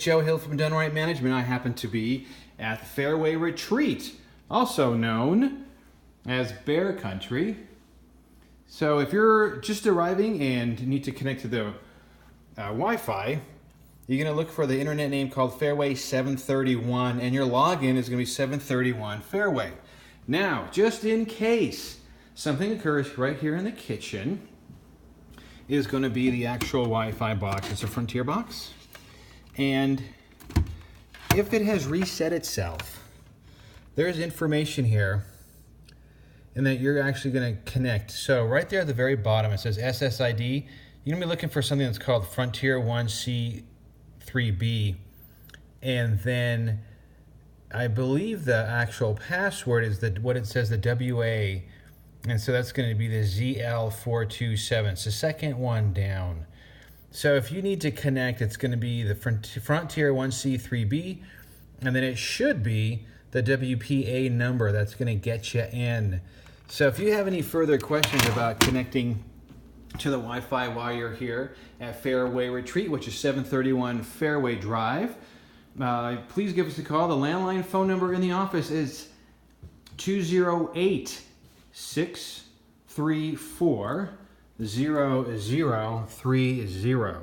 Joe Hill from DoneRight Management. I happen to be at the Fairway Retreat, also known as Bear Country. So if you're just arriving and need to connect to the Wi-Fi, you're going to look for the internet name called Fairway 731, and your login is going to be 731 Fairway. Now, just in case something occurs right here in the kitchen, is going to be the actual Wi-Fi box. It's a Frontier box. And if it has reset itself, there's information here and that you're actually going to connect. So right there at the very bottom, it says SSID. You're going to be looking for something that's called Frontier 1C3B. And then I believe the actual password is what it says, the WA. And so that's going to be the ZL427. It's the second one down. So if you need to connect, it's going to be the Frontier 1C3B, and then it should be the WPA number that's going to get you in. So if you have any further questions about connecting to the Wi-Fi while you're here at Fairway Retreat, which is 731 Fairway Drive, please give us a call. The landline phone number in the office is 208-634-0030.